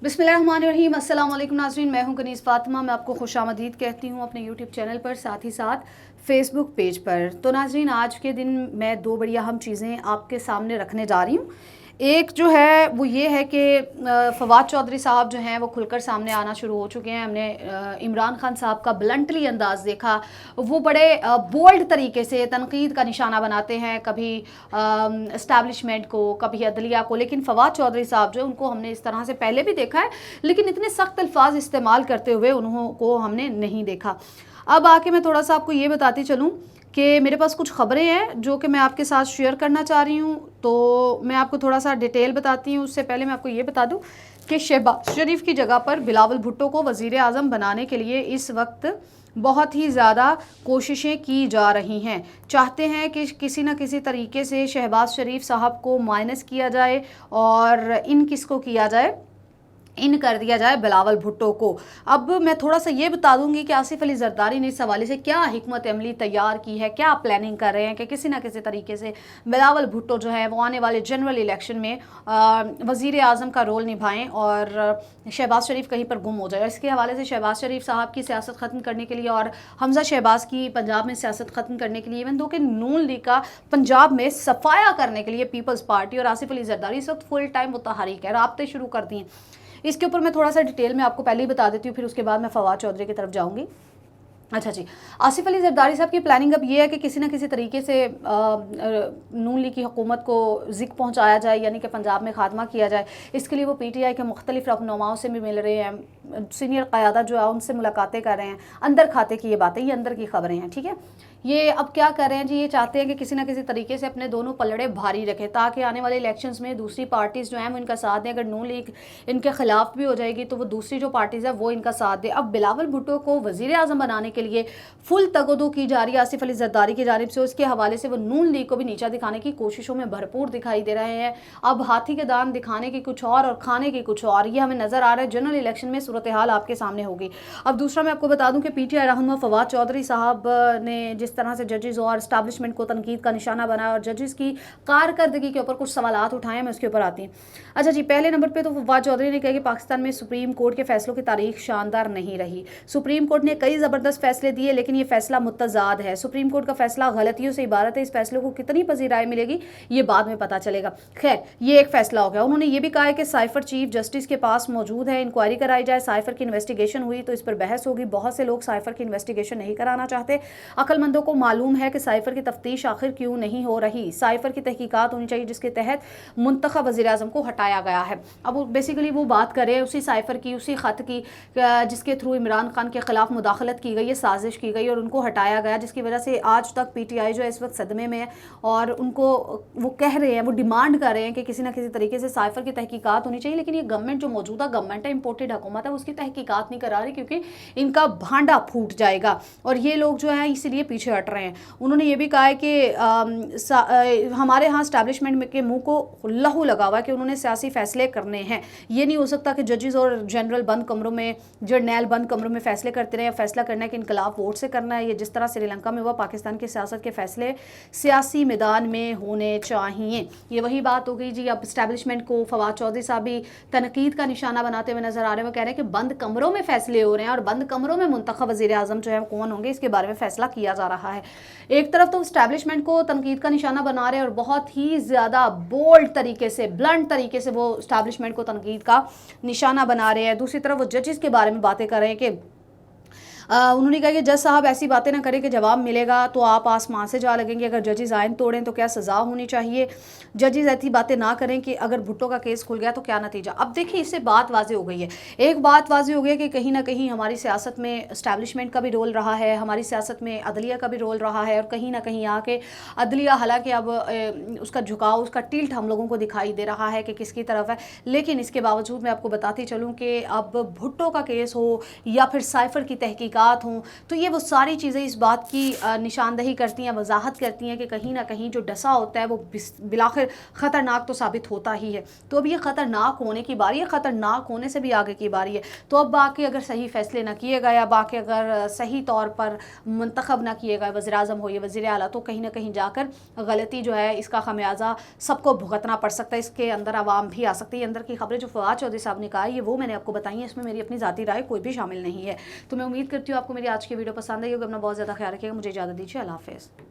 बिस्मिल्लाहिर्रहमानिर्रहीम। अस्सलाम वालेकुम नाज़रीन, मैं हूं कनीज़ फ़ातिमा। मैं आपको खुशामदीद कहती हूं अपने यूट्यूब चैनल पर, साथ ही साथ फ़ेसबुक पेज पर। तो नाज़रीन, आज के दिन मैं दो बड़ी अहम चीज़ें आपके सामने रखने जा रही हूं। एक जो है वो ये है कि फवाद चौधरी साहब जो हैं वो खुलकर सामने आना शुरू हो चुके हैं। हमने इमरान खान साहब का ब्लंटली अंदाज़ देखा। वो बड़े बोल्ड तरीके से तनकीद का निशाना बनाते हैं, कभी इस्टेब्लिशमेंट को, कभी अदलिया को। लेकिन फवाद चौधरी साहब जो, उनको हमने इस तरह से पहले भी देखा है, लेकिन इतने सख्त अल्फाज इस्तेमाल करते हुए उनको हमने नहीं देखा। अब आके मैं थोड़ा सा आपको ये बताती चलूँ कि मेरे पास कुछ ख़बरें हैं जो कि मैं आपके साथ शेयर करना चाह रही हूँ। तो मैं आपको थोड़ा सा डिटेल बताती हूँ। उससे पहले मैं आपको ये बता दूँ कि शहबाज शरीफ की जगह पर बिलावल भुट्टो को वज़ीर आज़म बनाने के लिए इस वक्त बहुत ही ज़्यादा कोशिशें की जा रही हैं। चाहते हैं कि किसी न किसी तरीके से शहबाज शरीफ साहब को माइनस किया जाए और इन किसको किया जाए, इन कर दिया जाए बिलावल भुट्टो को। अब मैं थोड़ा सा ये बता दूंगी कि आसिफ अली जरदारी ने इस हवाले से क्या हिकमत अमली तैयार की है, क्या प्लानिंग कर रहे हैं कि किसी ना किसी तरीके से बिलावल भुट्टो जो है वो आने वाले जनरल इलेक्शन में वज़ीर आज़म का रोल निभाएं और शहबाज शरीफ कहीं पर गुम हो जाए। इसके हवाले से शहबाज शरीफ साहब की सियासत ख़त्म करने के लिए और हमजा शहबाज की पंजाब में सियासत ख़त्म करने के लिए, इवन दो कि नून लीग का पंजाब में सफाया करने के लिए पीपल्स पार्टी और आसिफ अली जरदारी इस वक्त फुल टाइम मुतहरिक है, राब्ते शुरू कर दिए। इसके ऊपर मैं थोड़ा सा डिटेल में आपको पहले ही बता देती हूँ, फिर उसके बाद मैं फवाद चौधरी की तरफ जाऊँगी। अच्छा जी, आसिफ अली जरदारी साहब की प्लानिंग अब ये है कि किसी न किसी तरीके से नून लीग की हुकूमत को ज़िक पहुँचाया जाए, यानी कि पंजाब में खात्मा किया जाए। इसके लिए वो PTI के मुख्तलिफ रहनुमाओं से भी मिल रहे हैं, सीनियर क़यादत जो है उनसे मुलाकातें कर रहे हैं। अंदर खाते की ये बातें, ये अंदर की खबरें हैं, ठीक है। ये अब क्या कर रहे हैं जी, ये चाहते हैं कि किसी न किसी तरीके से अपने दोनों पलड़े भारी रखें ताकि आने वाले इलेक्शंस में दूसरी पार्टीज़ जो हैं वो इनका साथ दें। अगर नून लीग इनके खिलाफ भी हो जाएगी तो वो दूसरी जो पार्टीज़ है वो इनका साथ दे। अब बिलावल भुट्टो को वज़ीर आज़म बनाने के लिए फुल तगदो की जा रही है आसिफ अली जरदारी की जानिब से। उसके हवाले से वो नून लीग को भी नीचा दिखाने की कोशिशों में भरपूर दिखाई दे रहे हैं। अब हाथी के दान दिखाने की कुछ और खाने की कुछ और, ये हमें नज़र आ रहा है। जनरल इलेक्शन में सूरत हाल आपके सामने होगी। अब दूसरा मैं आपको बता दूं कि PTI रहनुमा फवाद चौधरी साहब ने जिस तरह से जजेस और इस्टेब्लिशमेंट को तनकीद का निशाना बनाया और जजेस की कारकर्दगी के ऊपर कुछ सवालात उठाए, मैं उसके ऊपर आती हूँ। अच्छा जी, पहले नंबर पे तो फवाद चौधरी ने कहा कि पाकिस्तान में सुप्रीम कोर्ट के फैसलों की तारीख शानदार नहीं रही। सुप्रीम कोर्ट ने कई ज़बरदस्त फैसले दिए, लेकिन ये फैसला मुतज़ाद है। सुप्रीम कोर्ट का फैसला गलतियों से इबारत है। इस फैसले को कितनी पजीराई मिलेगी ये बाद में पता चलेगा। खैर, ये एक फैसला हो गया। उन्होंने ये भी कहा है कि साइफर चीफ जस्टिस के पास मौजूद है, इंक्वायरी कराई जाए। साइफर की इन्वेस्टिगेशन हुई तो इस पर बहस होगी। बहुत से लोग साइफर की इन्वेस्टिगेशन नहीं कराना चाहते। अक्लमंदों को मालूम है कि साइफर की तफ्तीश आखिर क्यों नहीं हो रही। साइफर की तहकीकात होनी चाहिए जिसके तहत मुंतखब वज़ीर आज़म को हटाया गया है। अब वो बेसिकली वो बात कर रहे हैं उसी साइफर की, उसी ख़त की जिसके थ्रू इमरान खान के खिलाफ मुदाखलत की गई है, साजिश की गई और उनको हटाया गया, जिसकी वजह से आज तक PTI जो है इस वक्त सदमे में है। और उनको वो कह रहे हैं, वो डिमांड कर रहे हैं कि किसी ना किसी तरीके से साइफर की तहकीकात होनी चाहिए। लेकिन ये गवर्नमेंट जो मौजूदा गवर्नमेंट है, इंपोर्टेड हुकूमत है, उसकी तहकीकात नहीं करा रही क्योंकि इनका भांडा फूट जाएगा और ये लोग जो हैं इसीलिए पीछे हट रहे हैं। उन्होंने ये भी कहा है कि हमारे यहाँ स्टैब्लिशमेंट के मुंह को लहू लगा हुआ है कि उन्होंने सियासी फैसले करने हैं। ये नहीं हो सकता कि जजेस और जनरल बंद कमरों में, जर्नैल बंद कमरों में फैसले करते रहे। फैसला करना है कि इनकलाब वोट से करना है। ये जिस तरह श्रीलंका में हुआ, पाकिस्तान की सियासत के फैसले सियासी मैदान में होने चाहिए। ये वही बात हो गई जी। अब स्टैब्लिशमेंट को फवाद चौधरी साहब भी तनकीद का निशाना बनाते हुए नजर आ रहे हैं। वो कह रहे हैं कि बंद कमरों में फैसले हो रहे हैं और बंद कमरों में मुंतखब वज़ीर आज़म जो है कौन होंगे इसके बारे में फैसला किया जा रहा है। एक तरफ तो स्टैब्लिशमेंट को तनकीद का निशाना बना रहे हैं और बहुत ही ज़्यादा बोल्ड तरीके से, ब्लंट तरीके से वो स्टैब्लिशमेंट को तनकीद का निशाना बना रहे हैं। दूसरी तरफ वो जजेस के बारे में बातें कर रहे हैं कि उन्होंने कहा कि जज साहब ऐसी बातें ना करें कि जवाब मिलेगा तो आप आसमान से जा लगेंगे। अगर जजेस आइन तोड़ें तो क्या सज़ा होनी चाहिए। जजेस ऐसी बातें ना करें कि अगर भुट्टो का केस खुल गया तो क्या नतीजा। अब देखिए, इससे बात वाज़ेह हो गई है। एक बात वाज़ेह हो गई है कि कहीं ना कहीं हमारी सियासत में इस्टेब्लिशमेंट का भी रोल रहा है, हमारी सियासत में अदलिया का भी रोल रहा है और कहीं ना कहीं आके अदलिया, हालांकि अब उसका झुकाव, उसका टिल्ट हम लोगों को दिखाई दे रहा है कि किसकी तरफ है। लेकिन इसके बावजूद मैं आपको बताती चलूँ कि अब भुट्टो का केस हो या फिर साइफर की तहकीकात تحقیقات ہوں، تو یہ وہ ساری چیزیں اس بات کی نشاندہی کرتی ہیں، وضاحت کرتی ہیں کہ کہیں نہ کہیں جو ڈسا ہوتا ہے وہ بالآخر خطرناک تو ثابت ہوتا ہی ہے۔ تو اب یہ خطرناک ہونے کی باری ہے، خطرناک ہونے سے بھی آگے کی باری ہے۔ تو اب باقی اگر صحیح فیصلے نہ کیے گئے یا باقی اگر صحیح طور پر منتخب نہ کیے گئے وزیر اعظم ہو یا وزیر اعلیٰ، تو کہیں نہ کہیں جا کر غلطی جو ہے اس کا خمیازہ سب کو بھگتنا پڑ سکتا ہے، اس کے اندر عوام بھی آ سکتی ہے۔ اندر کی خبریں جو فواد چودھری صاحب نے کہا یہ وہ میں نے آپ کو بتائی ہیں، اس میں میری اپنی ذاتی رائے کوئی بھی شامل نہیں ہے۔ تو میں امید کرتی ہوں آپ کو میری آج کی ویڈیو پسند آئی ہوگی۔ اپنا بہت زیادہ خیال رکھیے گا، مجھے اجازت دیجیے، اللہ حافظ۔